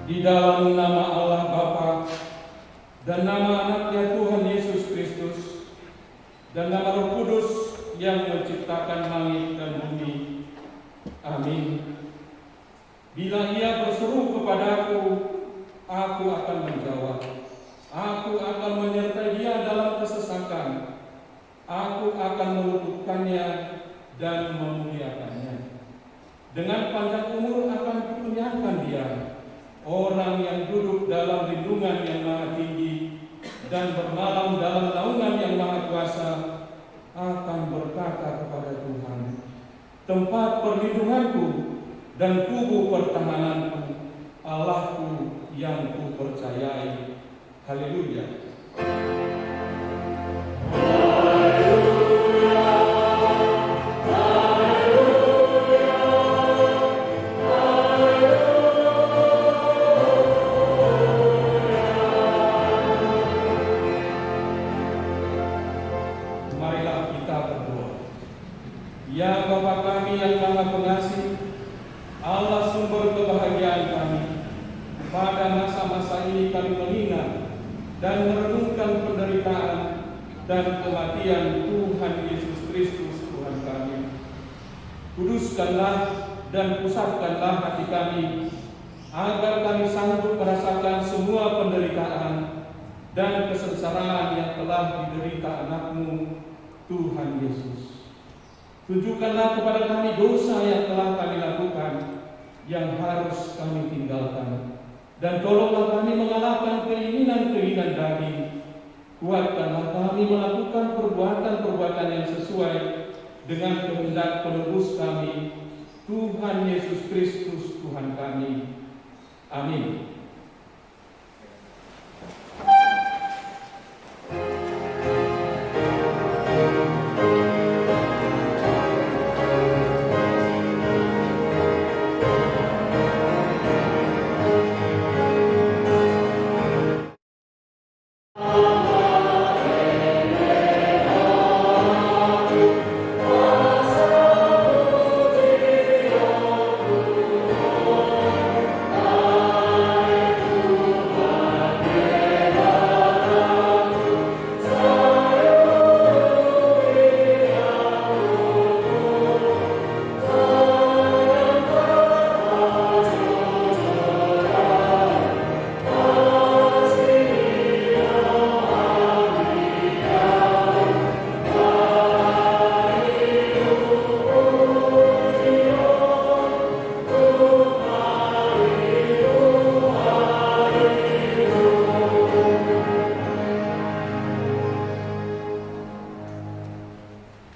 Di dalam nama Allah Bapa dan nama anaknya Tuhan Yesus Kristus dan nama Roh Kudus yang menciptakan langit dan bumi. Amin. Bila ia berseru kepadaku, aku akan menjawab. Aku akan menyertai dia dalam kesesakan. Aku akan meluputkannya dan memuliakannya. Dengan panjang umur akan kukenyangkan dia. Orang yang duduk dalam lindungan yang maha tinggi dan bermalam dalam naungan yang maha kuasa akan berkata kepada Tuhan, tempat perlindunganku dan kubu pertahananku, Allahku yang kupercayai. Haleluya. Ya Bapa kami yang Maha Pengasih, Allah sumber kebahagiaan kami, pada masa-masa ini kami mengingat dan merenungkan penderitaan dan kematian Tuhan Yesus Kristus Tuhan kami. Kuduskanlah dan pusatkanlah hati kami, agar kami sanggup merasakan semua penderitaan dan kesengsaraan yang telah diderita anak-Mu, Tuhan Yesus. Tunjukkanlah kepada kami dosa yang telah kami lakukan, yang harus kami tinggalkan. Dan tolonglah kami mengalahkan keinginan-keinginan daging. Kuatkanlah kami melakukan perbuatan-perbuatan yang sesuai dengan kehendak penebus kami, Tuhan Yesus Kristus Tuhan kami. Amin.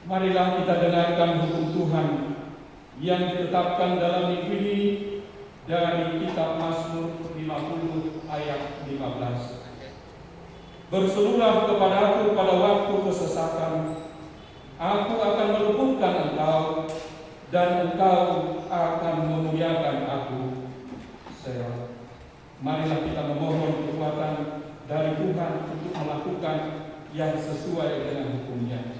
Marilah kita dengarkan hukum Tuhan yang ditetapkan dalam minggu ini dari kitab Mazmur 50 ayat 15. Berserulah kepadaku pada waktu kesesakan, aku akan meluputkan engkau, dan engkau akan memuliakan aku. Selah. Marilah kita memohon kekuatan dari Tuhan untuk melakukan yang sesuai dengan hukum-Nya.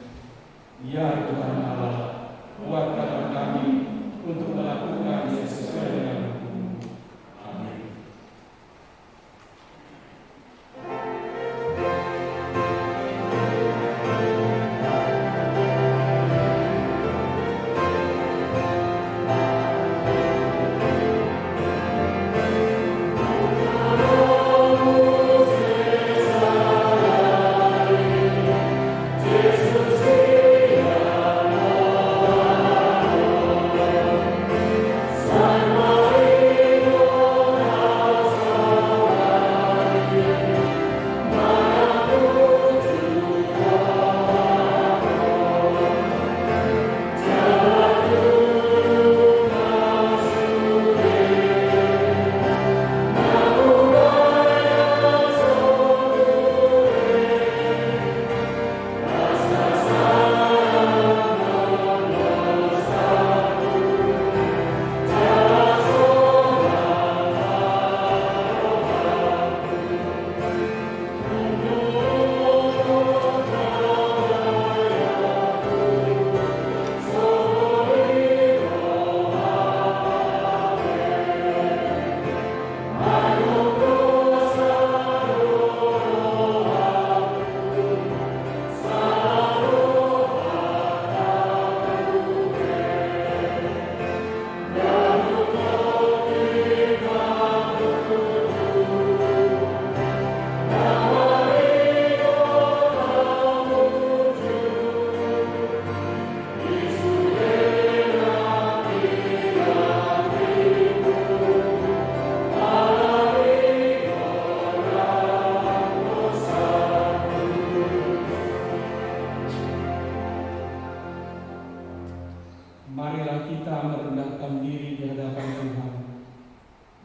Ya Tuhan Allah, kuatkanlah kami untuk melakukan yang sesuai dengan hukum-Mu. Amin.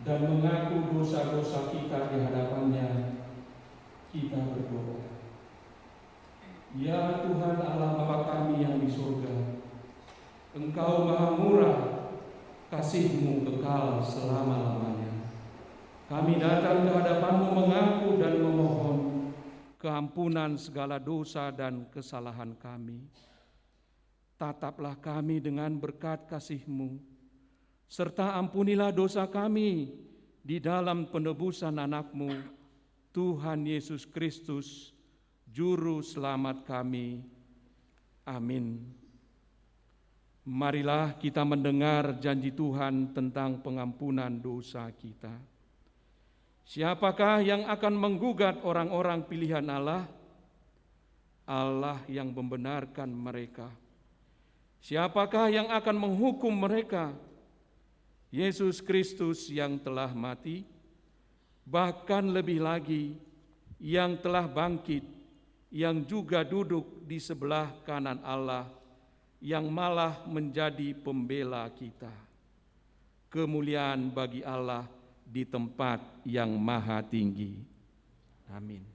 dan mengaku dosa-dosa kita di hadapan-Nya, kita berdoa. Ya Tuhan Allah Bapa kami yang di surga, Engkau Maha Murah, kasih-Mu kekal selama-lamanya. Kami datang ke hadapan-Mu mengaku dan memohon keampunan segala dosa dan kesalahan kami. Tataplah kami dengan berkat kasih-Mu, serta ampunilah dosa kami di dalam penebusan anak-Mu, Tuhan Yesus Kristus, Juru Selamat kami. Amin. Marilah kita mendengar janji Tuhan tentang pengampunan dosa kita. Siapakah yang akan menggugat orang-orang pilihan Allah? Allah yang membenarkan mereka. Siapakah yang akan menghukum mereka? Yesus Kristus yang telah mati, bahkan lebih lagi yang telah bangkit, yang juga duduk di sebelah kanan Allah, yang malah menjadi pembela kita. Kemuliaan bagi Allah di tempat yang maha tinggi. Amin.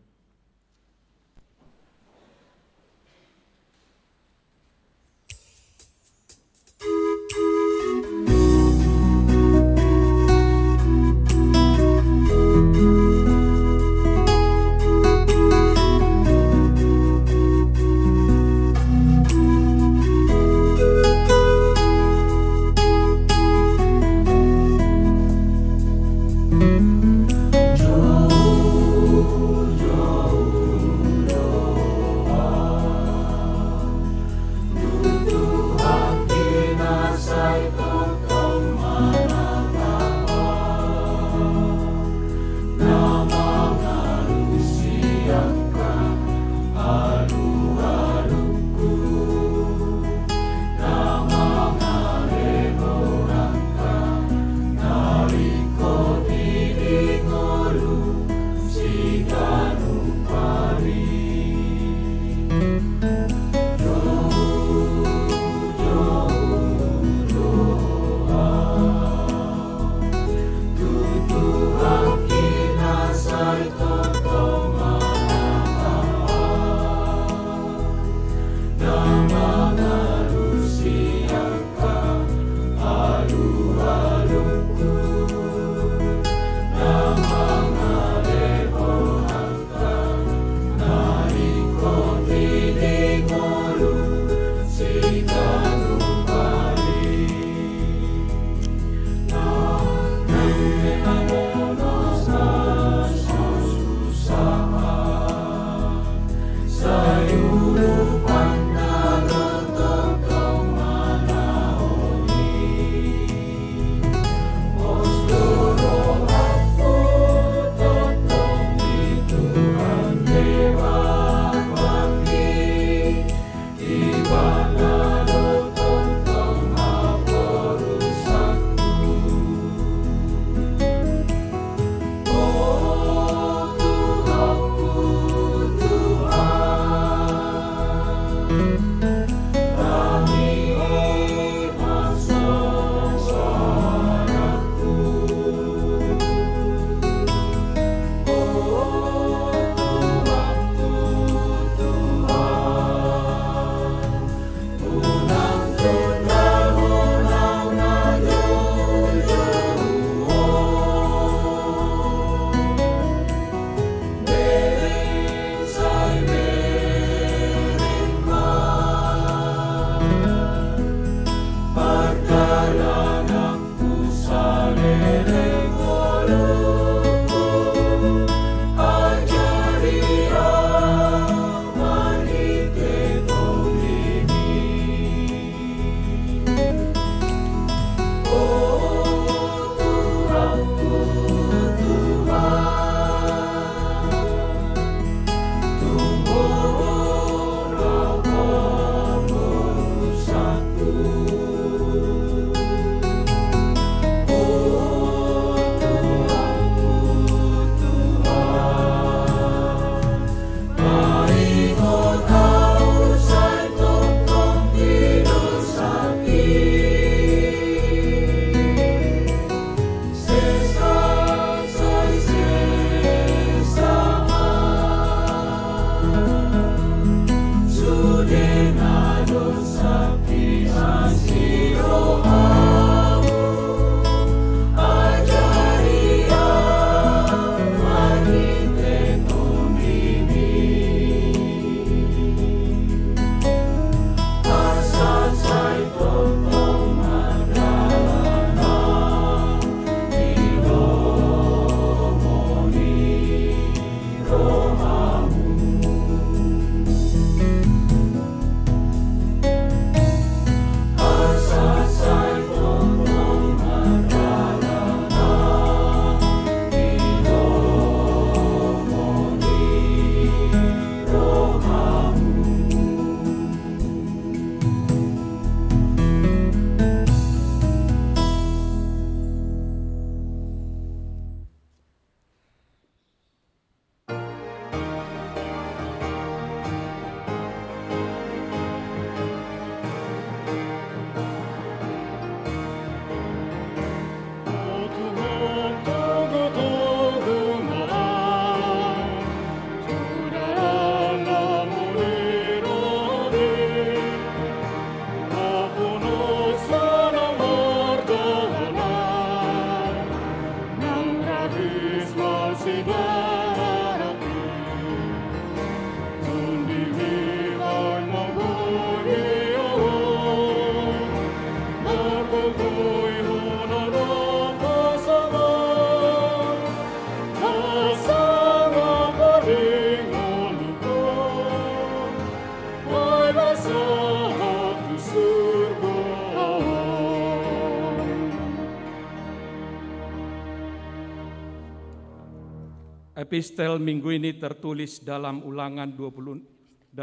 Epistel minggu ini tertulis dalam Ulangan 26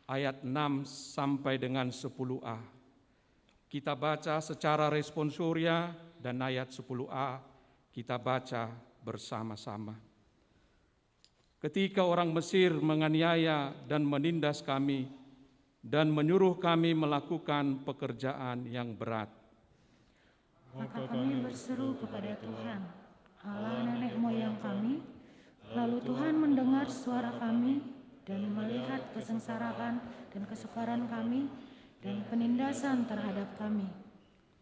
ayat 6 sampai dengan 10a. Kita baca secara responsoria dan ayat 10a kita baca bersama-sama. Ketika orang Mesir menganiaya dan menindas kami dan menyuruh kami melakukan pekerjaan yang berat, maka kami berseru kepada Tuhan, Allah nenek moyang kami, lalu Tuhan mendengar suara kami dan melihat kesengsaraan dan kesukaran kami dan penindasan terhadap kami.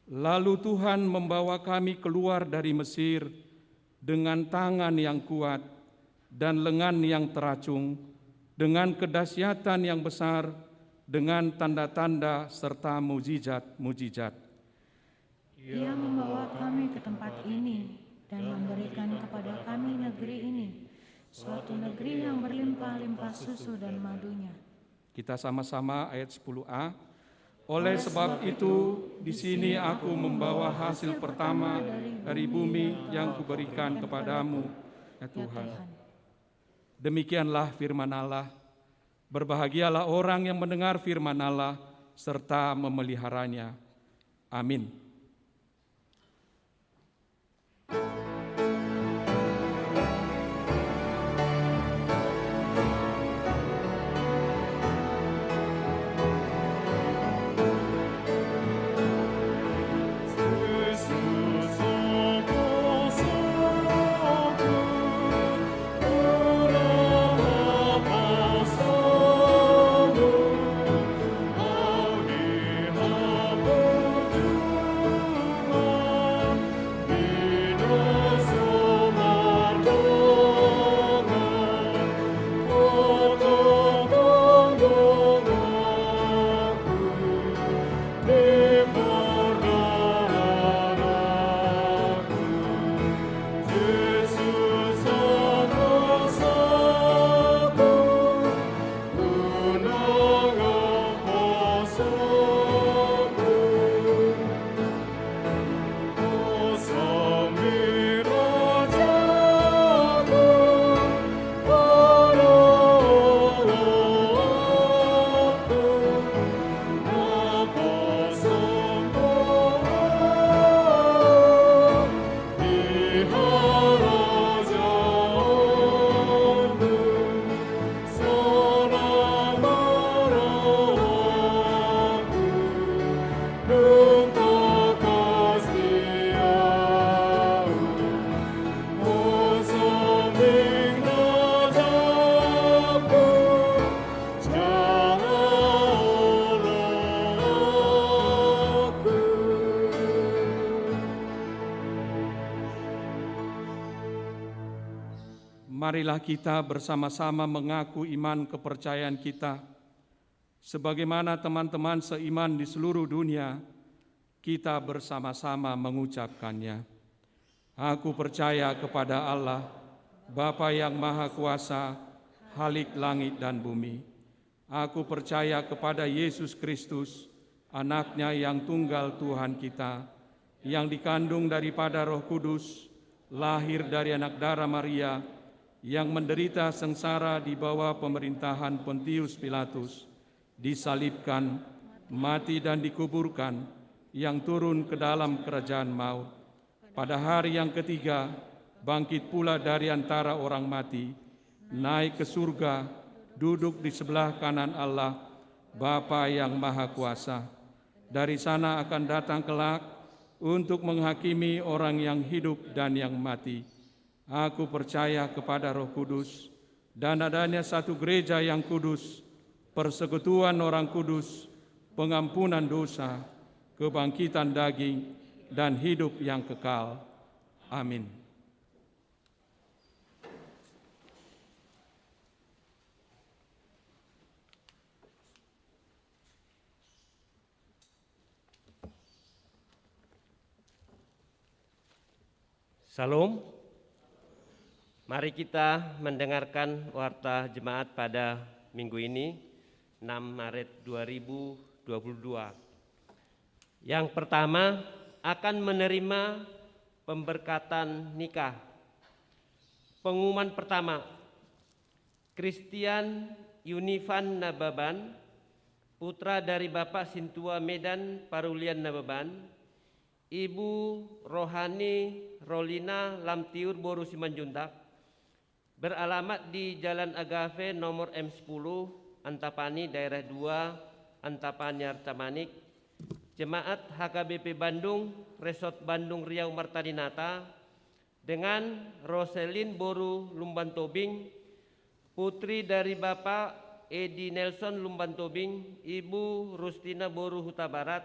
Lalu Tuhan membawa kami keluar dari Mesir dengan tangan yang kuat dan lengan yang teracung, dengan kedahsyatan yang besar, dengan tanda-tanda serta mujizat-mujizat. Ia membawa kami ke tempat ini dan memberikan kepada kami negeri ini, suatu negeri yang berlimpah-limpah susu dan madunya. Kita sama-sama ayat 10a. Oleh sebab itu, di sini aku membawa hasil pertama dari bumi yang kuberikan kepadamu, ya Tuhan. Demikianlah firman Allah. Berbahagialah orang yang mendengar firman Allah serta memeliharanya. Amin. Marilah kita bersama-sama mengaku iman kepercayaan kita. Sebagaimana teman-teman seiman di seluruh dunia, kita bersama-sama mengucapkannya. Aku percaya kepada Allah, Bapa yang Maha Kuasa, Khalik langit dan bumi. Aku percaya kepada Yesus Kristus, Anaknya yang tunggal Tuhan kita, yang dikandung daripada Roh Kudus, lahir dari anak darah Maria, yang menderita sengsara di bawah pemerintahan Pontius Pilatus, disalibkan, mati dan dikuburkan, yang turun ke dalam kerajaan maut. Pada hari yang ketiga, bangkit pula dari antara orang mati, naik ke surga, duduk di sebelah kanan Allah, Bapa yang Maha Kuasa. Dari sana akan datang kelak untuk menghakimi orang yang hidup dan yang mati. Aku percaya kepada Roh Kudus dan adanya satu gereja yang kudus, persekutuan orang kudus, pengampunan dosa, kebangkitan daging, dan hidup yang kekal. Amin. Salam. Mari kita mendengarkan warta jemaat pada minggu ini, 6 Maret 2022. Yang pertama akan menerima pemberkatan nikah. Pengumuman pertama, Christian Yunifan Nababan, putra dari Bapak Sintua Medan Parulian Nababan, Ibu Rohani Rolina Lamtiur Boru Simanjuntak, beralamat di Jalan Agave nomor M10, Antapani, daerah 2, Antapani Arcamanik, Jemaat HKBP Bandung, Resort Bandung Riau Martadinata, dengan Roselin Boru Lumban Tobing, putri dari Bapak Edi Nelson Lumban Tobing, Ibu Rustina Boru Huta Barat,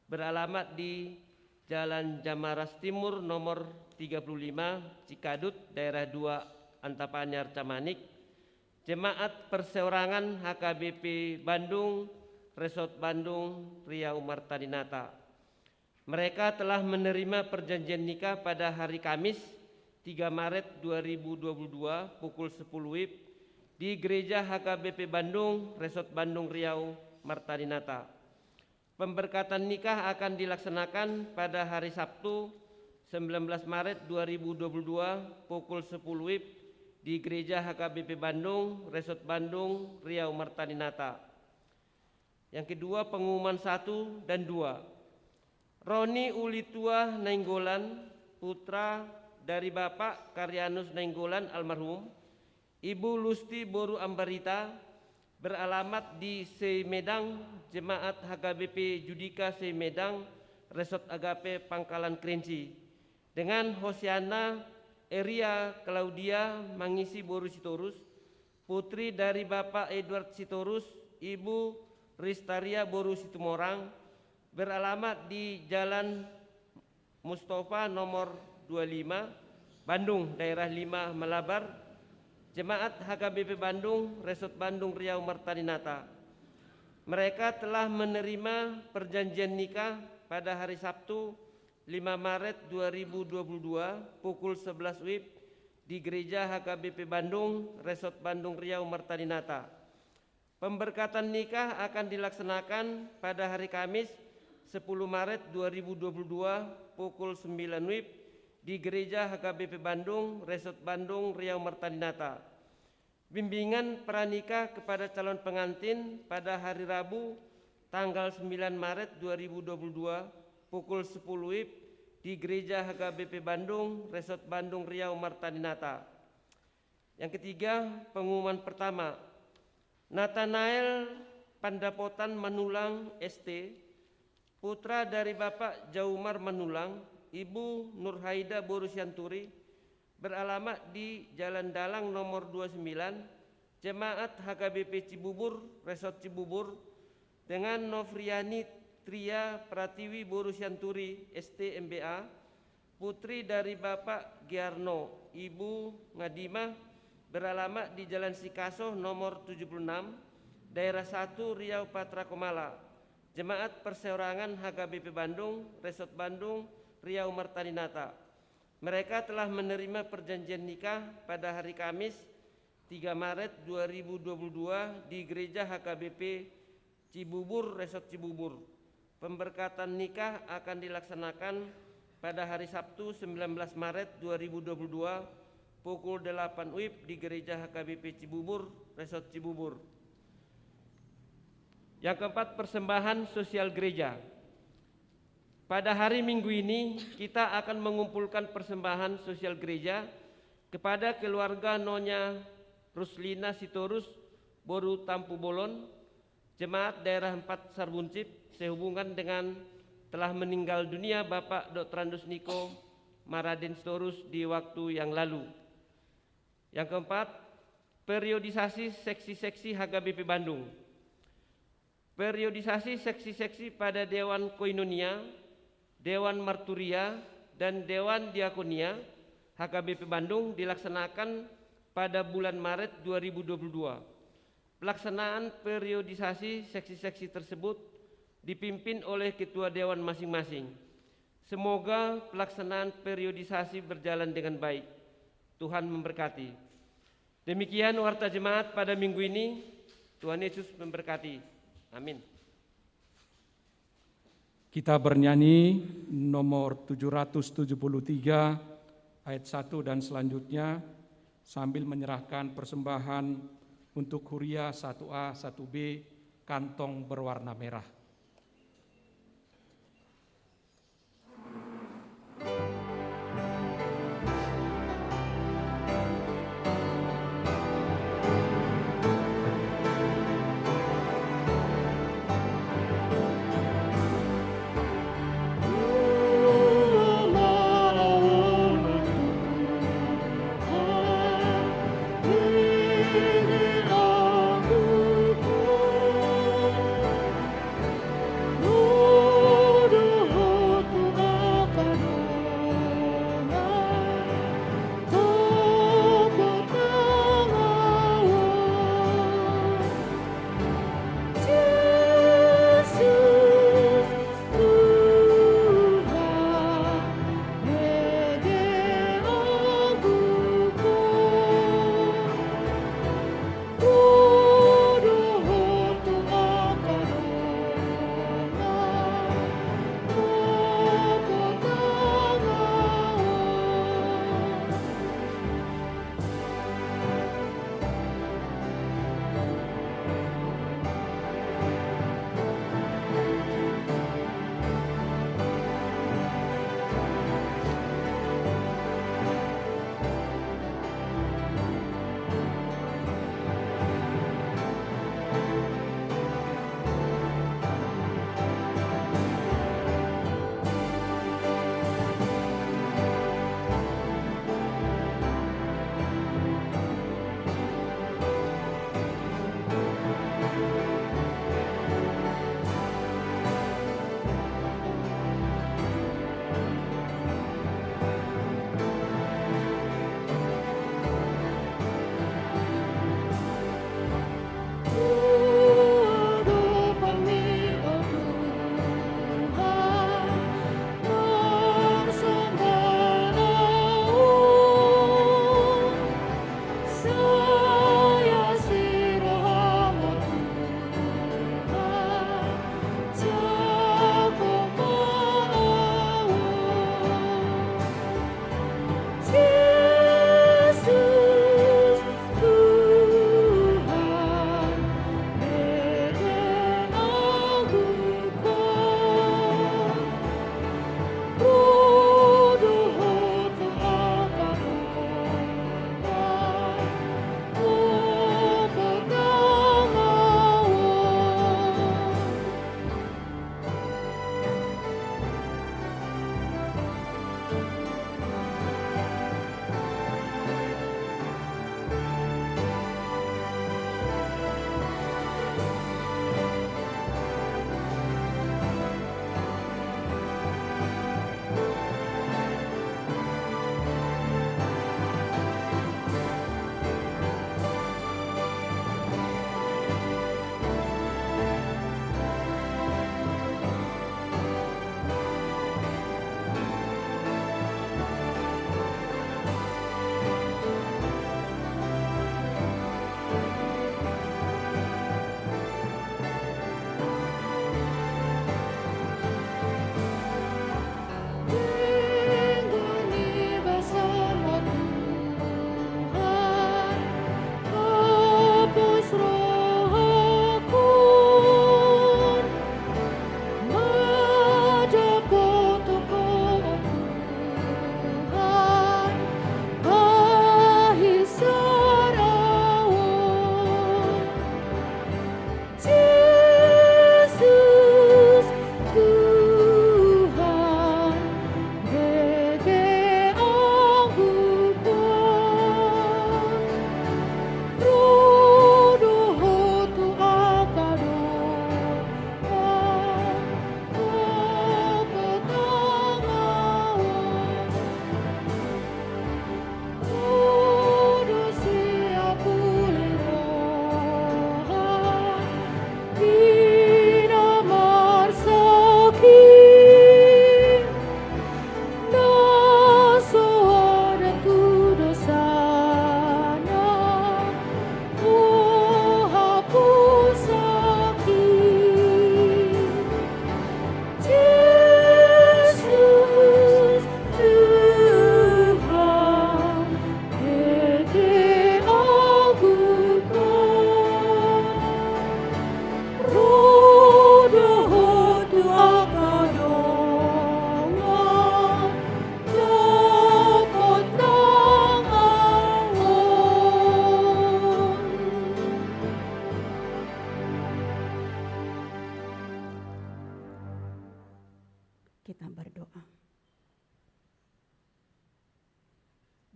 beralamat di Jalan Jamaras Timur nomor 35, Cikadut, daerah 2, Antapanyar Camanik, Jemaat Perseorangan HKBP Bandung, Resort Bandung Riau Martadinata. Mereka telah menerima perjanjian nikah pada hari Kamis 3 Maret 2022 pukul 10 WIB di Gereja HKBP Bandung, Resort Bandung Riau Martadinata. Pemberkatan nikah akan dilaksanakan pada hari Sabtu 19 Maret 2022 pukul 10 WIB di Gereja HKBP Bandung, Resort Bandung Riau Martadinata. Yang kedua, pengumuman 1 dan 2. Roni Ulitua Nainggolan, putra dari Bapak Karyanus Nainggolan almarhum, Ibu Lusti Boru Ambarita, beralamat di Semedang, Jemaat HKBP Judika Semedang, Resort Agape Pangkalan Kerinci, dengan Hosiana Eria Claudia Mangisi Boru Sitorus, putri dari Bapak Edward Sitorus, Ibu Ristaria Boru Situmorang, beralamat di Jalan Mustafa nomor 25, Bandung, daerah 5, Malabar, Jemaat HKBP Bandung, Resort Bandung Riau Martadinata. Mereka telah menerima perjanjian nikah pada hari Sabtu 5 Maret 2022 pukul 11 WIB di Gereja HKBP Bandung, Resort Bandung Riau Martadinata. Pemberkatan nikah akan dilaksanakan pada hari Kamis 10 Maret 2022 pukul 9 WIB di Gereja HKBP Bandung, Resort Bandung Riau Martadinata. Bimbingan pranikah kepada calon pengantin pada hari Rabu tanggal 9 Maret 2022 pukul 10 WIB di Gereja HKBP Bandung, Resort Bandung Riau Martadinata. Yang ketiga, pengumuman pertama, Nathanael Pandapotan Manulang ST, putra dari Bapak Jaumar Manulang, Ibu Nurhaida Boru Sianturi, beralamat di Jalan Dalang nomor 29, Jemaat HKBP Cibubur, Resort Cibubur, dengan Novriani Tria Pratiwi Boru Sianturi ST MBA, putri dari Bapak Giarno, Ibu Ngadimah, beralamat di Jalan Sikaso nomor 76, daerah 1 Riau Patra Komala, Jemaat Perseorangan HKBP Bandung, Resort Bandung Riau Martadinata. Mereka telah menerima perjanjian nikah pada hari Kamis 3 Maret 2022 di Gereja HKBP Cibubur, Resort Cibubur. Pemberkatan nikah akan dilaksanakan pada hari Sabtu 19 Maret 2022 pukul 8 WIB di Gereja HKBP Cibubur, Resort Cibubur. Yang keempat, persembahan sosial gereja. Pada hari Minggu ini kita akan mengumpulkan persembahan sosial gereja kepada keluarga Nonya Ruslina Sitorus Boru Tampu Bolon, Jemaat Daerah 4 Sarbuncip, sehubungan dengan telah meninggal dunia Bapak Dr. Andus Niko Maraden Sitorus di waktu yang lalu. Yang keempat, periodisasi seksi-seksi HKBP Bandung. Periodisasi seksi-seksi pada Dewan Koinonia, Dewan Marturia, dan Dewan Diakonia HKBP Bandung dilaksanakan pada bulan Maret 2022. Pelaksanaan periodisasi seksi-seksi tersebut dipimpin oleh ketua dewan masing-masing. Semoga pelaksanaan periodisasi berjalan dengan baik. Tuhan memberkati. Demikian warta jemaat pada minggu ini. Tuhan Yesus memberkati. Amin. Kita bernyanyi nomor 773 ayat 1 dan selanjutnya, sambil menyerahkan persembahan untuk Huria 1A 1B kantong berwarna merah.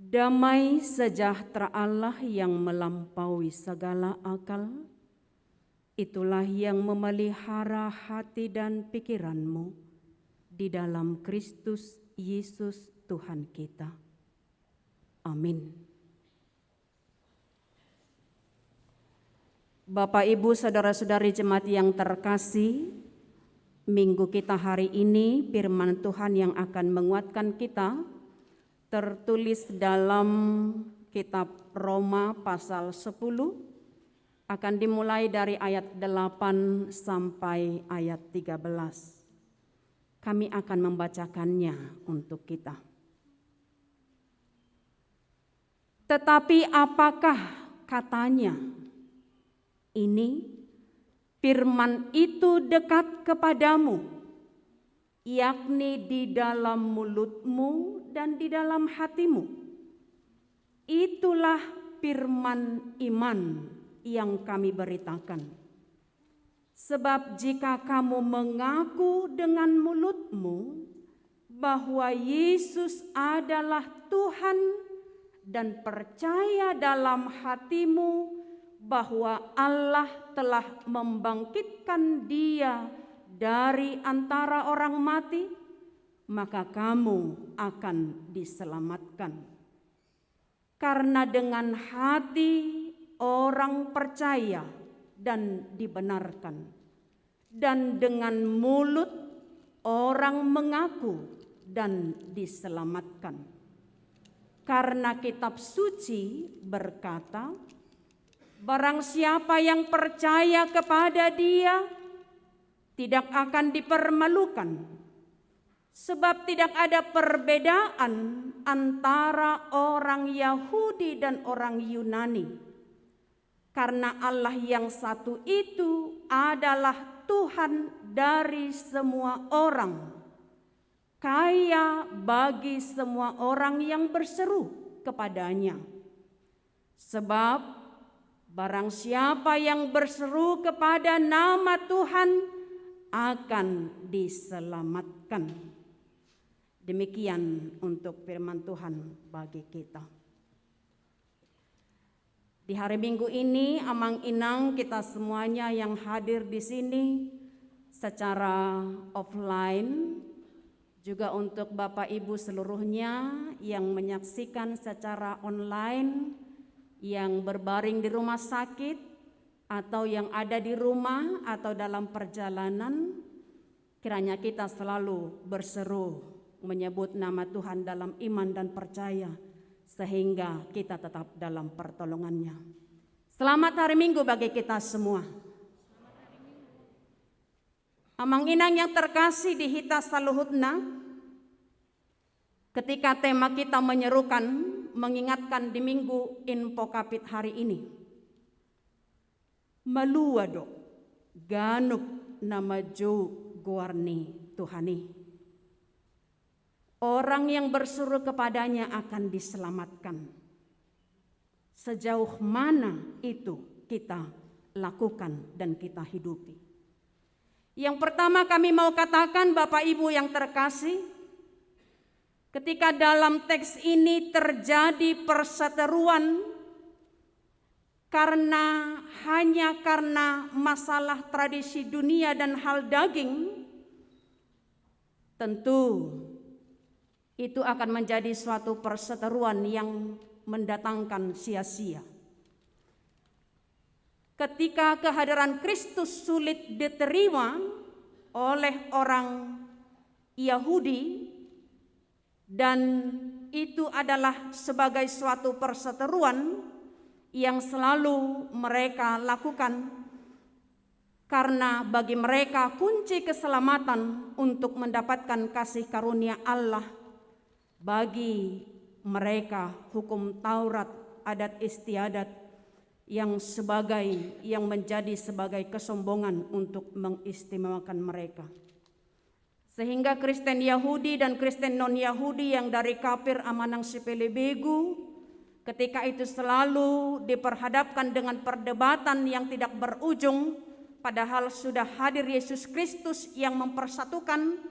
Damai sejahtera Allah yang melampaui segala akal, itulah yang memelihara hati dan pikiranmu di dalam Kristus Yesus Tuhan kita. Amin. Bapak, Ibu, saudara-saudari jemaat yang terkasih, minggu kita hari ini firman Tuhan yang akan menguatkan kita tertulis dalam kitab Roma pasal 10, akan dimulai dari ayat 8 sampai ayat 13. Kami akan membacakannya untuk kita. Tetapi apakah katanya? Ini firman itu dekat kepadamu, yakni di dalam mulutmu dan di dalam hatimu. Itulah firman iman yang kami beritakan. Sebab jika kamu mengaku dengan mulutmu bahwa Yesus adalah Tuhan dan percaya dalam hatimu bahwa Allah telah membangkitkan Dia dari antara orang mati, maka kamu akan diselamatkan. Karena dengan hati orang percaya dan dibenarkan, dan dengan mulut orang mengaku dan diselamatkan. Karena kitab suci berkata, barang siapa yang percaya kepada Dia tidak akan dipermalukan, sebab tidak ada perbedaan antara orang Yahudi dan orang Yunani, karena Allah yang satu itu adalah Tuhan dari semua orang, kaya bagi semua orang yang berseru kepadanya. Sebab barang siapa yang berseru kepada nama Tuhan akan diselamatkan. Demikian untuk firman Tuhan bagi kita. Di hari Minggu ini, amang inang kita semuanya yang hadir di sini secara offline, juga untuk Bapak Ibu seluruhnya yang menyaksikan secara online, yang berbaring di rumah sakit, atau yang ada di rumah atau dalam perjalanan, kiranya kita selalu berseru menyebut nama Tuhan dalam iman dan percaya, sehingga kita tetap dalam pertolongannya. Selamat hari Minggu bagi kita semua. Amang inang yang terkasih di Hita Saluhutna, ketika tema kita menyerukan, mengingatkan di Minggu Info Kapit hari ini, maluado ganup nama Jo Guarni Tuhani. Orang yang berseru kepadanya akan diselamatkan. Sejauh mana itu kita lakukan dan kita hidupi. Yang pertama kami mau katakan, Bapak Ibu yang terkasih, ketika dalam teks ini terjadi perseteruan hanya karena masalah tradisi dunia dan hal daging, tentu itu akan menjadi suatu perseteruan yang mendatangkan sia-sia. Ketika kehadiran Kristus sulit diterima oleh orang Yahudi, dan itu adalah sebagai suatu perseteruan yang selalu mereka lakukan, karena bagi mereka kunci keselamatan untuk mendapatkan kasih karunia Allah. Bagi mereka hukum Taurat, adat istiadat yang menjadi sebagai kesombongan untuk mengistimewakan mereka. Sehingga Kristen Yahudi dan Kristen non-Yahudi yang dari kafir amanang sipele begu, ketika itu selalu diperhadapkan dengan perdebatan yang tidak berujung, padahal sudah hadir Yesus Kristus yang mempersatukan.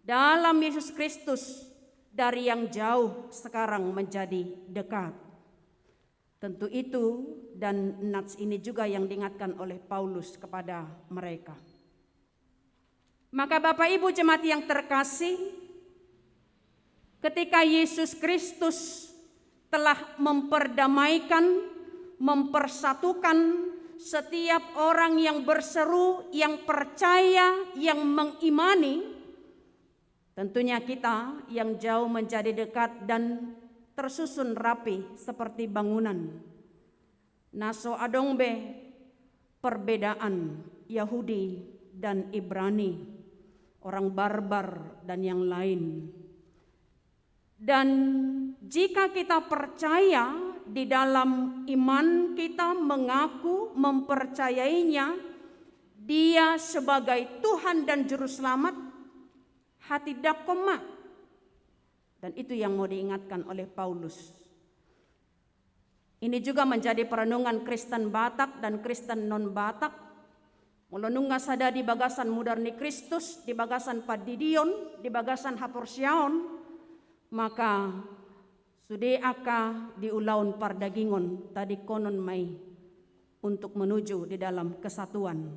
Dalam Yesus Kristus dari yang jauh sekarang menjadi dekat. Tentu itu dan nats ini juga yang diingatkan oleh Paulus kepada mereka. Maka Bapak Ibu jemaat yang terkasih, ketika Yesus Kristus telah memperdamaikan, mempersatukan setiap orang yang berseru, yang percaya, yang mengimani, tentunya kita yang jauh menjadi dekat dan tersusun rapi seperti bangunan. Naso adongbe perbedaan Yahudi dan Ibrani, orang barbar dan yang lain. Dan jika kita percaya di dalam iman kita, mengaku mempercayainya, Dia sebagai Tuhan dan Juru Selamat, hati dakoma. Dan itu yang mau diingatkan oleh Paulus. Ini juga menjadi perenungan Kristen Batak dan Kristen non-Batak. Mulununga sada di bagasan Mudarni Kristus, di bagasan Padidion, di bagasan Haporsiaon, maka sude aka di ulaun pardagingon tadi konon mai untuk menuju di dalam kesatuan.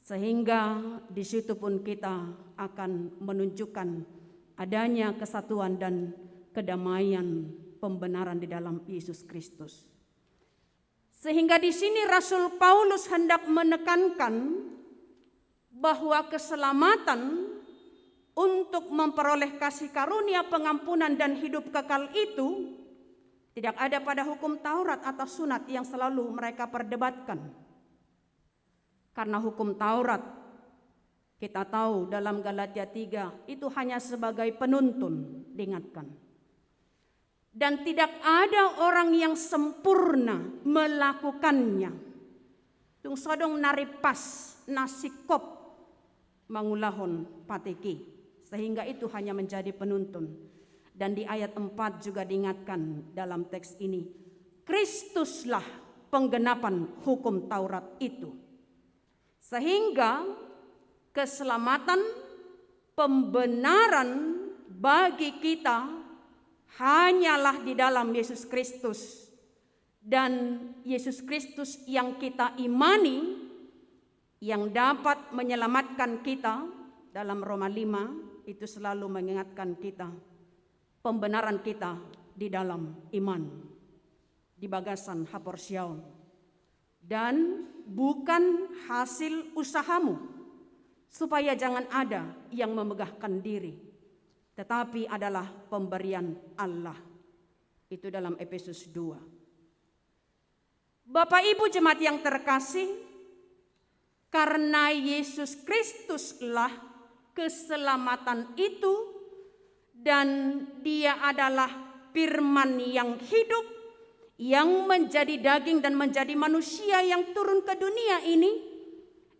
Sehingga di situ pun kita akan menunjukkan adanya kesatuan dan kedamaian pembenaran di dalam Yesus Kristus. Sehingga di sini Rasul Paulus hendak menekankan bahwa keselamatan untuk memperoleh kasih karunia, pengampunan dan hidup kekal itu tidak ada pada hukum Taurat atau sunat yang selalu mereka perdebatkan. Karena hukum Taurat kita tahu dalam Galatia 3 itu hanya sebagai penuntun, diingatkan. Dan tidak ada orang yang sempurna melakukannya. Tung sodong naripas nasikop mangulahon pateki. Sehingga itu hanya menjadi penuntun. Dan di ayat 4 juga diingatkan dalam teks ini, Kristuslah penggenapan hukum Taurat itu. Sehingga keselamatan, pembenaran bagi kita hanyalah di dalam Yesus Kristus. Dan Yesus Kristus yang kita imani, yang dapat menyelamatkan kita, dalam Roma 5 itu selalu mengingatkan kita pembenaran kita di dalam iman, di bagasan Haporsiaon, dan bukan hasil usahamu, supaya jangan ada yang memegahkan diri, tetapi adalah pemberian Allah. Itu dalam Efesus 2. Bapak Ibu jemaat yang terkasih, karena Yesus Kristuslah keselamatan itu, dan Dia adalah firman yang hidup, yang menjadi daging dan menjadi manusia yang turun ke dunia ini.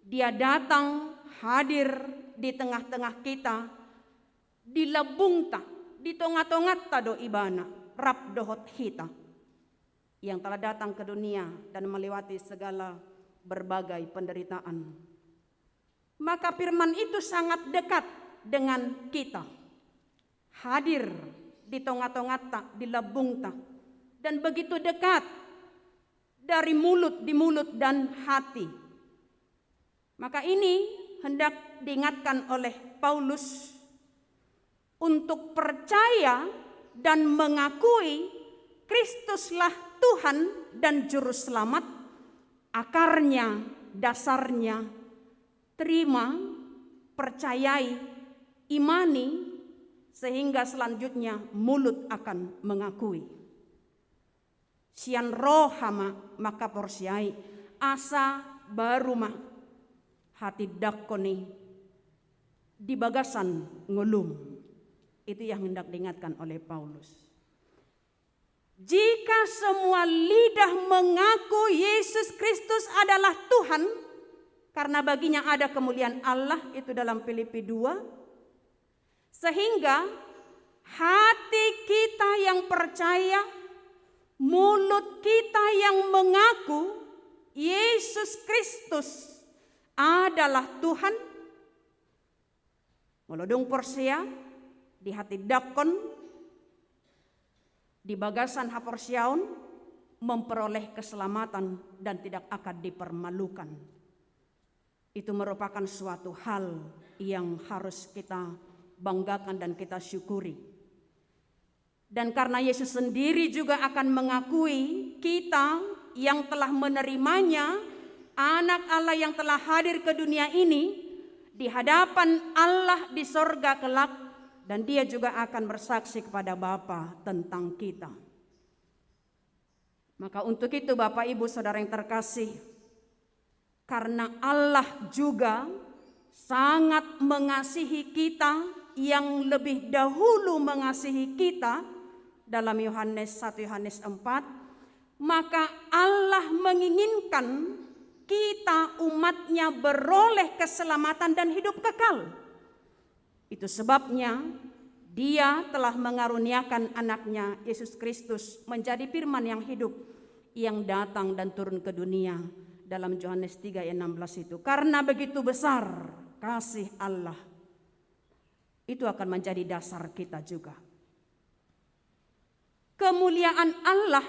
Dia datang hadir di tengah-tengah kita, di labungta, di tongat-tongat tado ibana, rap dohot hita, yang telah datang ke dunia dan melewati segala berbagai penderitaan. Maka firman itu sangat dekat dengan kita. Hadir di tongat-tongat, di labung tak, dan begitu dekat dari mulut, di mulut dan hati. Maka ini hendak diingatkan oleh Paulus untuk percaya dan mengakui Kristuslah Tuhan dan Juru Selamat. Akarnya, dasarnya, terima, percayai, imani, sehingga selanjutnya mulut akan mengakui. Sian rohama maka porsiai, asa baruma hati dakoni di bagasan ngulum. Itu yang hendak diingatkan oleh Paulus. Jika semua lidah mengaku Yesus Kristus adalah Tuhan, karena baginya ada kemuliaan Allah, itu dalam Filipi 2. Sehingga hati kita yang percaya, mulut kita yang mengaku Yesus Kristus adalah Tuhan, melodong porsia di hati dakon, di bagasan Haporsiaun memperoleh keselamatan dan tidak akan dipermalukan. Itu merupakan suatu hal yang harus kita banggakan dan kita syukuri. Dan karena Yesus sendiri juga akan mengakui kita yang telah menerimanya, anak Allah yang telah hadir ke dunia ini, di hadapan Allah di sorga kelak, dan dia juga akan bersaksi kepada Bapa tentang kita. Maka untuk itu Bapak Ibu Saudara yang terkasih, karena Allah juga sangat mengasihi kita yang lebih dahulu mengasihi kita dalam 1 Yohanes 4, maka Allah menginginkan kita umatnya beroleh keselamatan dan hidup kekal. Itu sebabnya Dia telah mengaruniakan anaknya Yesus Kristus menjadi firman yang hidup yang datang dan turun ke dunia dalam Yohanes 3 ayat 16 itu. Karena begitu besar kasih Allah, itu akan menjadi dasar kita juga. Kemuliaan Allah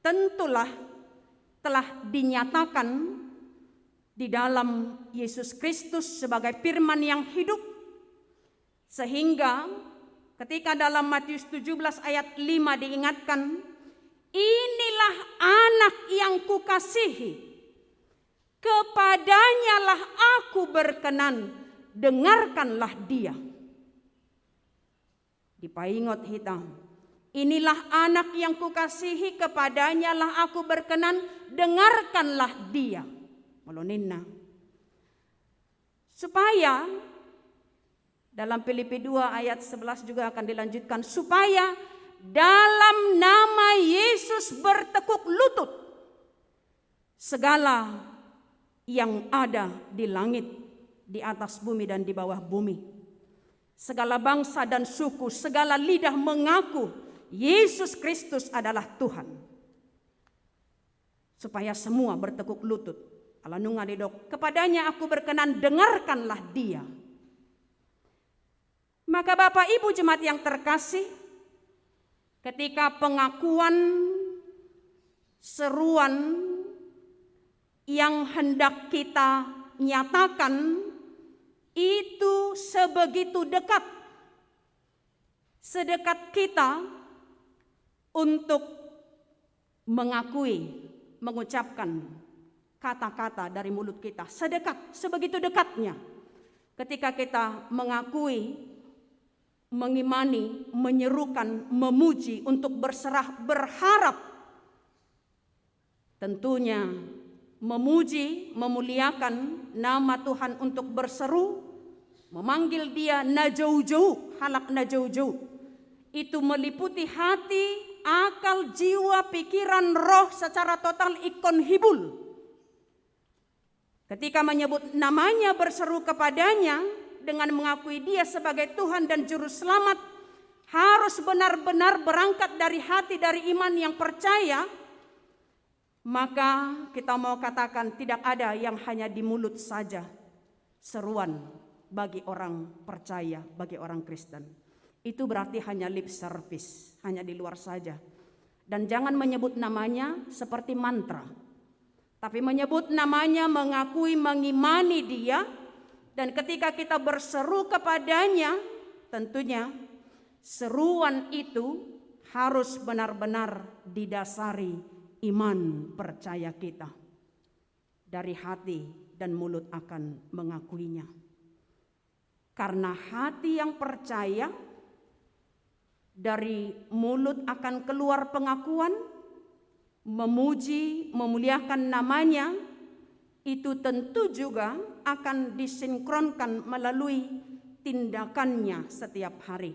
tentulah telah dinyatakan di dalam Yesus Kristus sebagai firman yang hidup, sehingga ketika dalam Matius 17 ayat 5 diingatkan, inilah anak yang kukasihi, kepadanyalah aku berkenan, dengarkanlah dia. Di paingot hitam, inilah anak yang kukasihi, kepadanyalah aku berkenan, dengarkanlah dia. Meloninna. Supaya dalam Filipi 2 ayat 11 juga akan dilanjutkan, supaya dalam nama Yesus bertekuk lutut segala yang ada di langit, di atas bumi dan di bawah bumi, segala bangsa dan suku, segala lidah mengaku Yesus Kristus adalah Tuhan. Supaya semua bertekuk lutut. Alanunga didok, kepadanya aku berkenan, dengarkanlah dia. Maka Bapak Ibu jemaat yang terkasih, ketika pengakuan seruan yang hendak kita nyatakan itu sebegitu dekat, sedekat kita untuk mengakui, mengucapkan kata-kata dari mulut kita, sedekat, sebegitu dekatnya ketika kita mengakui, mengimani, menyerukan, memuji, untuk berserah, berharap. Tentunya memuji, memuliakan nama Tuhan, untuk berseru, memanggil dia najau-jau, halak najau-jau. Itu meliputi hati, akal, jiwa, pikiran, roh secara total, ikon hibul. Ketika menyebut namanya, berseru kepadanya dengan mengakui dia sebagai Tuhan dan Juru Selamat, harus benar-benar berangkat dari hati, dari iman yang percaya. Maka kita mau katakan tidak ada yang hanya di mulut saja seruan bagi orang percaya, bagi orang Kristen. Itu berarti hanya lip service, hanya di luar saja. Dan jangan menyebut namanya seperti mantra, tapi menyebut namanya, mengakui, mengimani dia. Dan ketika kita berseru kepadanya, tentunya seruan itu harus benar-benar didasari iman percaya kita. Dari hati dan mulut akan mengakuinya. Karena hati yang percaya, dari mulut akan keluar pengakuan, memuji, memuliakan namanya, itu tentu juga akan disinkronkan melalui tindakannya setiap hari.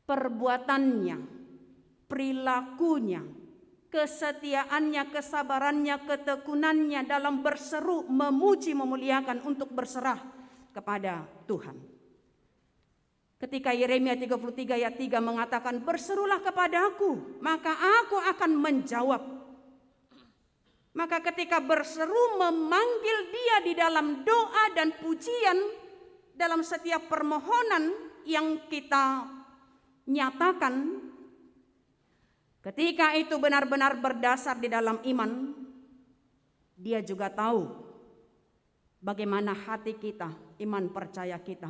Perbuatannya, perilakunya, kesetiaannya, kesabarannya, ketekunannya dalam berseru, memuji, memuliakan, untuk berserah kepada Tuhan. Ketika Yeremia 33 ayat 3 mengatakan, berserulah kepadaku, maka aku akan menjawab. Maka ketika berseru, memanggil dia di dalam doa dan pujian, dalam setiap permohonan yang kita nyatakan, Ketika itu benar-benar berdasar di dalam iman, dia juga tahu bagaimana hati kita, iman percaya kita.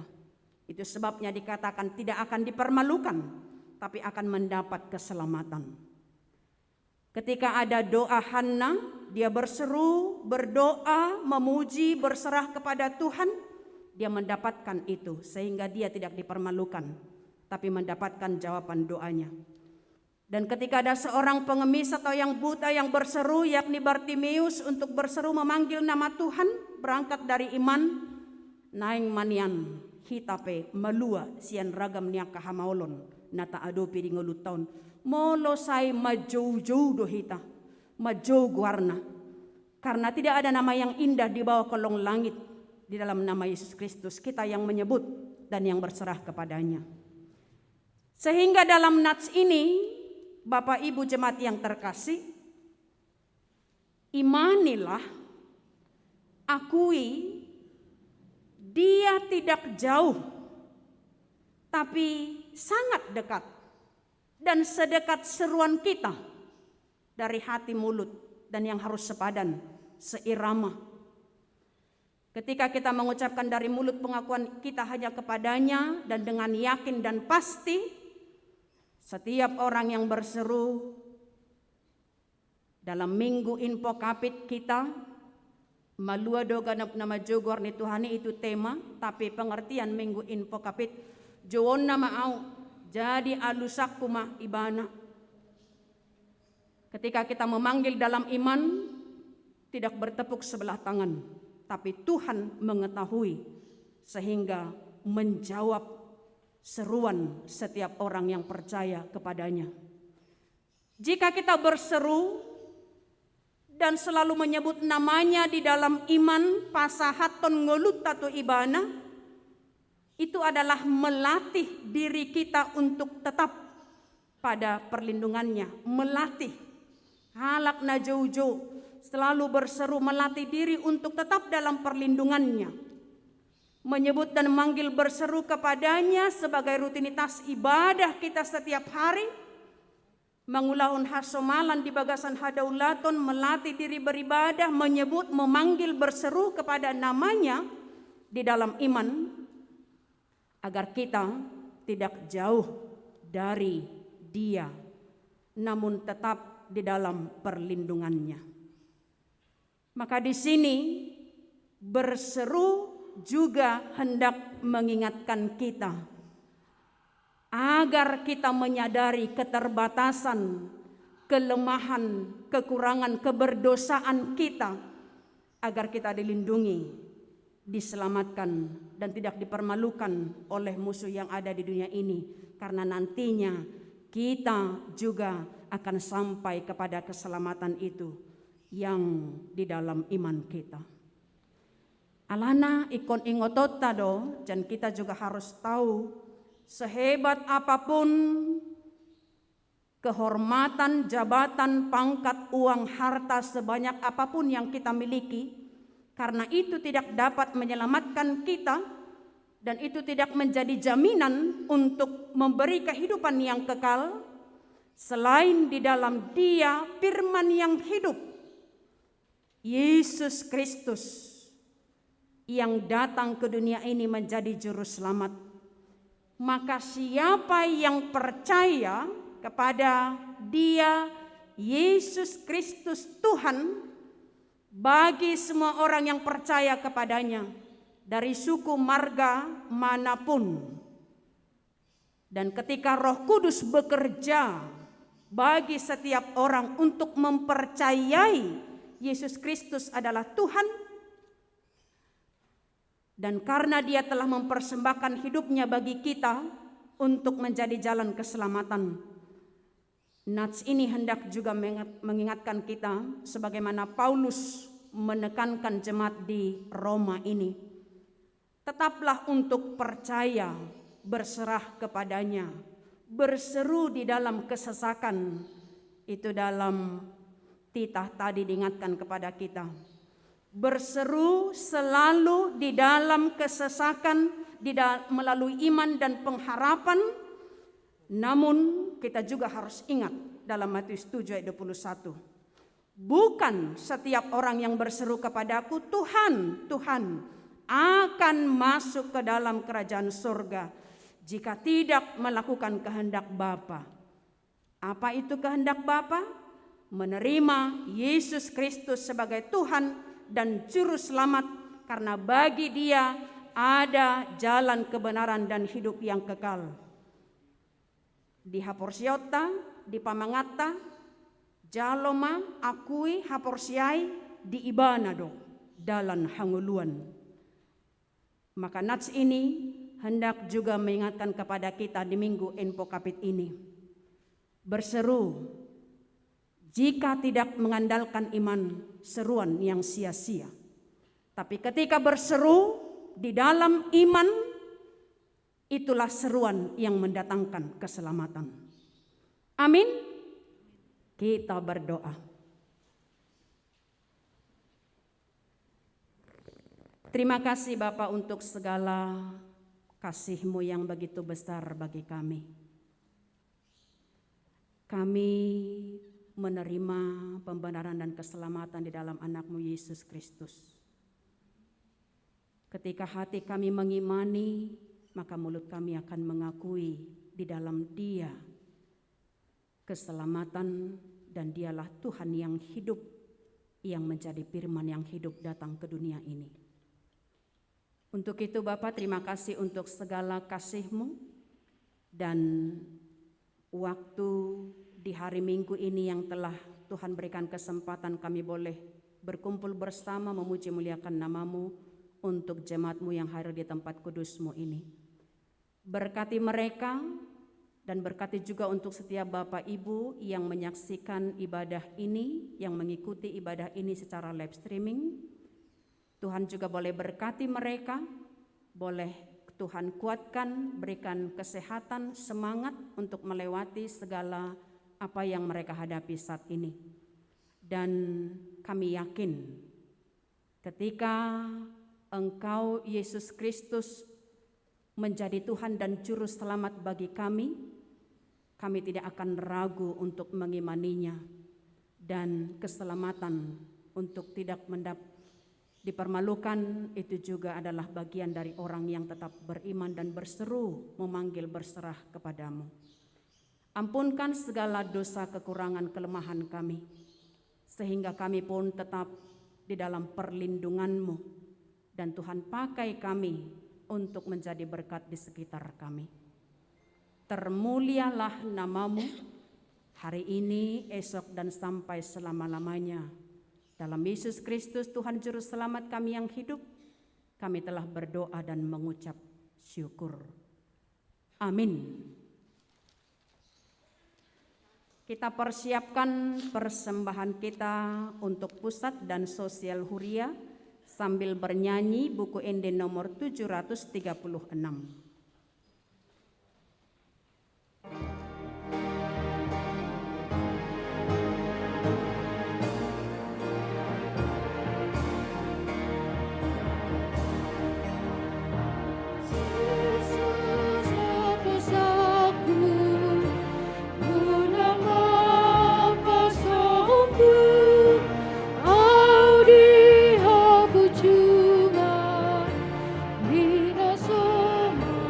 Itu sebabnya dikatakan tidak akan dipermalukan, tapi akan mendapat keselamatan. Ketika ada doa Hana, dia berseru, berdoa, memuji, berserah kepada Tuhan, dia mendapatkan itu sehingga dia tidak dipermalukan, tapi mendapatkan jawaban doanya. Dan ketika ada seorang pengemis atau yang buta yang berseru, yakni Bartimeus, untuk berseru memanggil nama Tuhan, berangkat dari iman, naing manian hitape melua sian ragam nia kahamaolon nata ado piring tahun molo sai majou-jou do hita majou guarna, karena tidak ada nama yang indah di bawah kolong langit di dalam nama Yesus Kristus, kita yang menyebut dan yang berserah kepadanya. Sehingga dalam nats ini, Bapak Ibu jemaat yang terkasih, imanilah, akui dia tidak jauh, tapi sangat dekat dan sedekat seruan kita dari hati mulut dan yang harus sepadan, seirama. Ketika kita mengucapkan dari mulut pengakuan kita hanya kepadanya dan dengan yakin dan pasti, setiap orang yang berseru dalam minggu info kapit kita, malua doganap nama jogor ni Tuhani itu tema, tapi pengertian minggu info kapit jowon nama au jadi alusak kuma ibana. Ketika kita memanggil dalam iman, tidak bertepuk sebelah tangan, tapi Tuhan mengetahui sehingga menjawab seruan setiap orang yang percaya kepadanya. Jika kita berseru dan selalu menyebut namanya di dalam iman, pasahaton ngolut tatu ibana, itu adalah melatih diri kita untuk tetap pada perlindungannya, melatih halak najaujo, selalu berseru melatih diri untuk tetap dalam perlindungannya. Menyebut dan memanggil berseru kepadanya sebagai rutinitas ibadah kita setiap hari. Mengulahun hasomalan di bagasan hadaulaton, melatih diri beribadah, menyebut, memanggil berseru kepada namanya di dalam iman, agar kita tidak jauh dari dia, namun tetap di dalam perlindungannya. Maka di sini berseru juga hendak mengingatkan kita agar kita menyadari keterbatasan, kelemahan, kekurangan, keberdosaan kita, agar kita dilindungi, diselamatkan, dan tidak dipermalukan oleh musuh yang ada di dunia ini, karena nantinya kita juga akan sampai kepada keselamatan itu yang di dalam iman kita. Alana ikon ingotot tado, dan kita juga harus tahu sehebat apapun kehormatan, jabatan, pangkat, uang, harta, sebanyak apapun yang kita miliki, karena itu tidak dapat menyelamatkan kita dan itu tidak menjadi jaminan untuk memberi kehidupan yang kekal selain di dalam Dia firman yang hidup, Yesus Kristus, yang datang ke dunia ini menjadi juru selamat. Maka siapa yang percaya kepada Dia, Yesus Kristus Tuhan, bagi semua orang yang percaya kepadanya, dari suku marga manapun, dan ketika Roh Kudus bekerja bagi setiap orang untuk mempercayai Yesus Kristus adalah Tuhan, dan karena Dia telah mempersembahkan hidupnya bagi kita untuk menjadi jalan keselamatan. Nats ini hendak juga mengingatkan kita sebagaimana Paulus menekankan jemaat di Roma ini. Tetaplah untuk percaya, berserah kepadanya, berseru di dalam kesesakan. Itu dalam titah tadi diingatkan kepada kita. Berseru selalu di dalam kesesakan, melalui iman dan pengharapan. Namun kita juga harus ingat dalam Matius 7 ayat 21. Bukan setiap orang yang berseru kepadaku, Tuhan, Tuhan, akan masuk ke dalam kerajaan surga jika tidak melakukan kehendak Bapa. Apa itu kehendak Bapa? Menerima Yesus Kristus sebagai Tuhan dan Juru Selamat, karena bagi Dia ada jalan kebenaran dan hidup yang kekal. Di Haporsiota, di Pamangata, Jaloma, Akui, Haporsiai, di Ibanado, dalan hanguluan. Maka nats ini hendak juga mengingatkan kepada kita di Minggu Infokapit ini. Berseru, jika tidak mengandalkan iman, seruan yang sia-sia. Tapi ketika berseru di dalam iman, itulah seruan yang mendatangkan keselamatan. Amin. Kita berdoa. Terima kasih Bapa untuk segala kasih-Mu yang begitu besar bagi kami. Kami menerima pembenaran dan keselamatan di dalam anak-Mu Yesus Kristus. Ketika hati kami mengimani, maka mulut kami akan mengakui di dalam Dia keselamatan, dan Dialah Tuhan yang hidup, yang menjadi firman yang hidup datang ke dunia ini. Untuk itu Bapa, terima kasih untuk segala kasih-Mu dan waktu di hari Minggu ini yang telah Tuhan berikan kesempatan kami boleh berkumpul bersama memuji muliakan nama-Mu untuk jemaat-Mu yang hadir di tempat kudus-Mu ini. Berkati mereka dan berkati juga untuk setiap Bapak Ibu yang menyaksikan ibadah ini, yang mengikuti ibadah ini secara live streaming. Tuhan juga boleh berkati mereka, boleh Tuhan kuatkan, berikan kesehatan, semangat untuk melewati segala apa yang mereka hadapi saat ini. Dan kami yakin ketika Engkau Yesus Kristus menjadi Tuhan dan Juru Selamat bagi kami tidak akan ragu untuk mengimaninya, dan keselamatan untuk tidak dipermalukan itu juga adalah bagian dari orang yang tetap beriman dan berseru memanggil berserah kepadamu. Ampunkan segala dosa, kekurangan, kelemahan kami, sehingga kami pun tetap di dalam perlindungan-Mu, dan Tuhan pakai kami untuk menjadi berkat di sekitar kami. Termulialah nama-Mu hari ini, esok, dan sampai selama-lamanya. Dalam Yesus Kristus Tuhan Juru Selamat kami yang hidup, kami telah berdoa dan mengucap syukur. Amin. Kita persiapkan persembahan kita untuk pusat dan sosial Huria sambil bernyanyi buku Ende nomor 736. Bina semua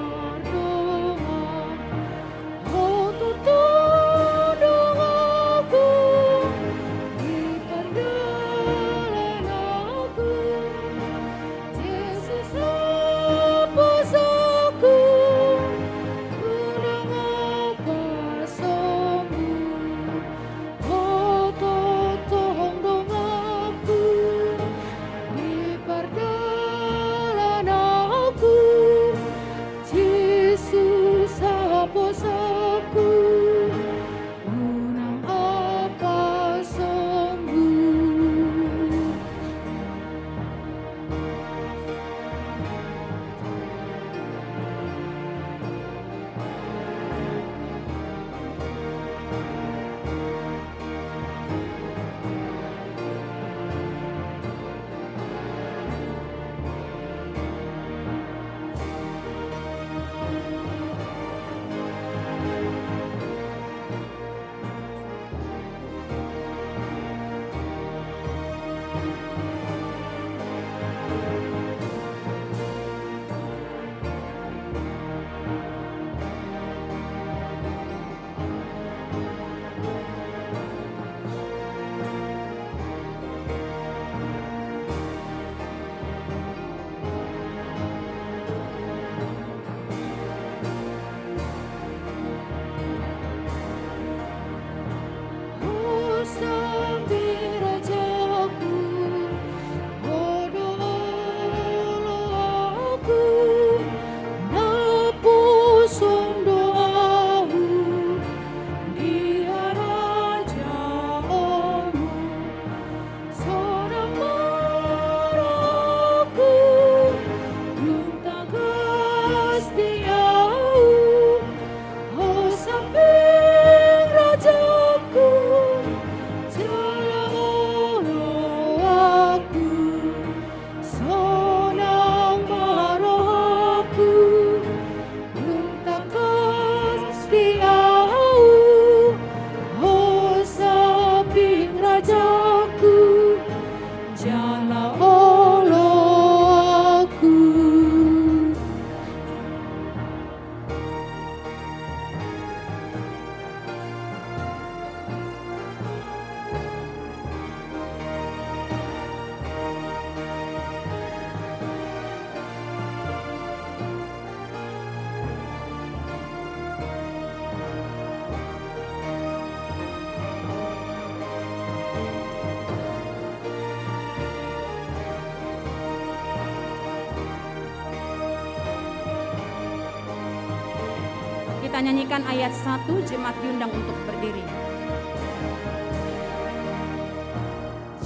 kita nyanyikan ayat 1, jemaat diundang untuk berdiri.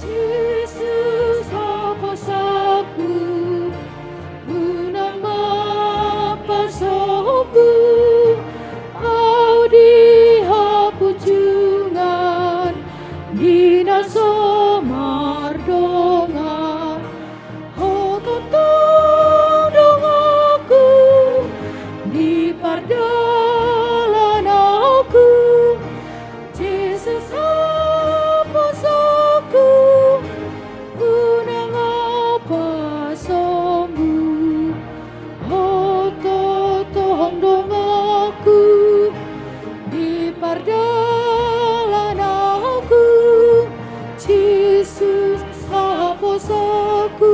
Yesus apasaku, unang mapasoku, au dihapujungan, dinasomardongan, oh totong dongaku, di pardalan aku, Yesus apasaku, unang apasomu, oh totong dongaku, di pardalan aku, Yesus apasaku,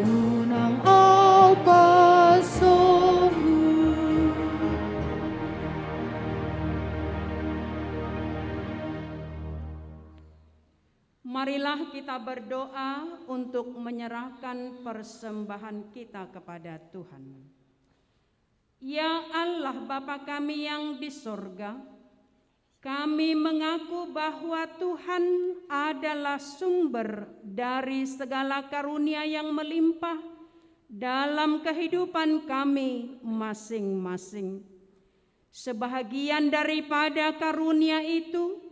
unang apasomu. Marilah kita berdoa untuk menyerahkan persembahan kita kepada Tuhan. Ya Allah Bapa kami yang di sorga, kami mengaku bahwa Tuhan adalah sumber dari segala karunia yang melimpah dalam kehidupan kami masing-masing. Sebahagian daripada karunia itu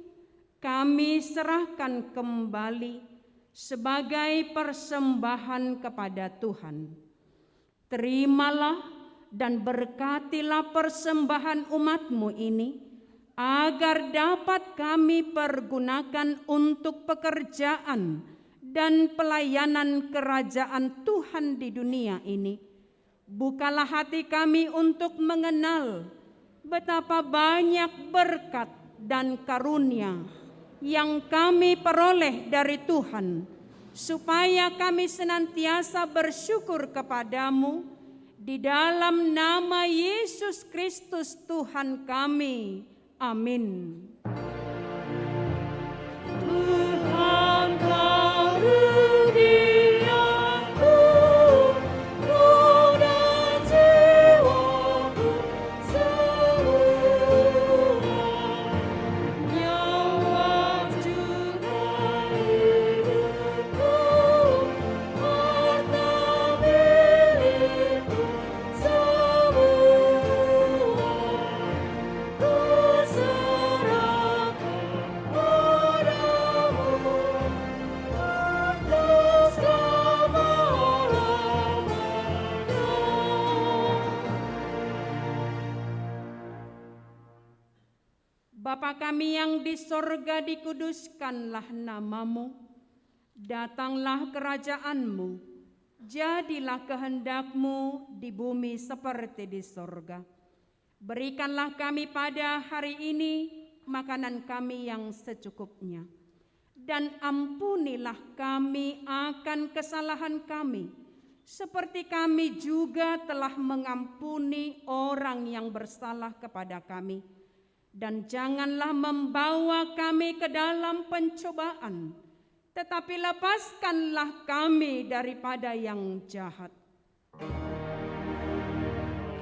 kami serahkan kembali sebagai persembahan kepada Tuhan. Terimalah dan berkatilah persembahan umat-Mu ini, agar dapat kami pergunakan untuk pekerjaan dan pelayanan kerajaan Tuhan di dunia ini. Bukalah hati kami untuk mengenal betapa banyak berkat dan karunia yang kami peroleh dari Tuhan, supaya kami senantiasa bersyukur kepadamu di dalam nama Yesus Kristus Tuhan kami. Amin. Tuhan karuniaku, roh dan jiwaku semua, nyawa juga hidupku, harta milikku semua, ku serahkan padamu untuk selama-lamanya. Bapa kami yang di sorga, dikuduskanlah namamu, datanglah kerajaanmu, jadilah kehendakmu di bumi seperti di sorga. Berikanlah kami pada hari ini makanan kami yang secukupnya, dan ampunilah kami akan kesalahan kami, seperti kami juga telah mengampuni orang yang bersalah kepada kami. Dan janganlah membawa kami ke dalam pencobaan, tetapi lepaskanlah kami daripada yang jahat.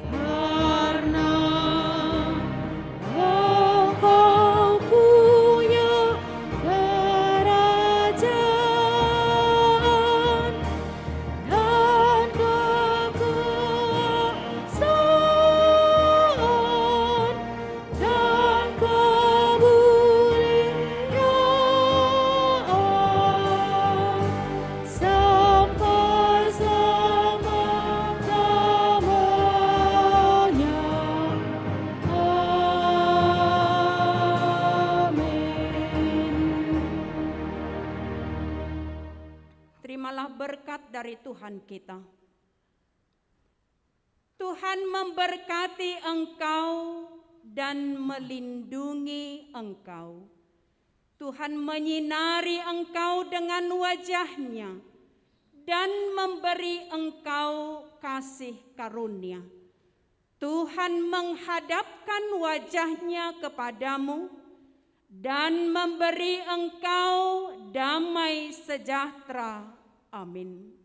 Karena Engkau punya kerajaan dan kekuasaan dan kemuliaan sampai selama-lamanya. Amin. Terimalah berkat dari Tuhan kita. Tuhan memberkati engkau dan melindungi engkau. Tuhan menyinari engkau dengan wajah-Nya dan memberi engkau kasih karunia. Tuhan menghadapkan wajah-Nya kepadamu dan memberi engkau damai sejahtera. Amin.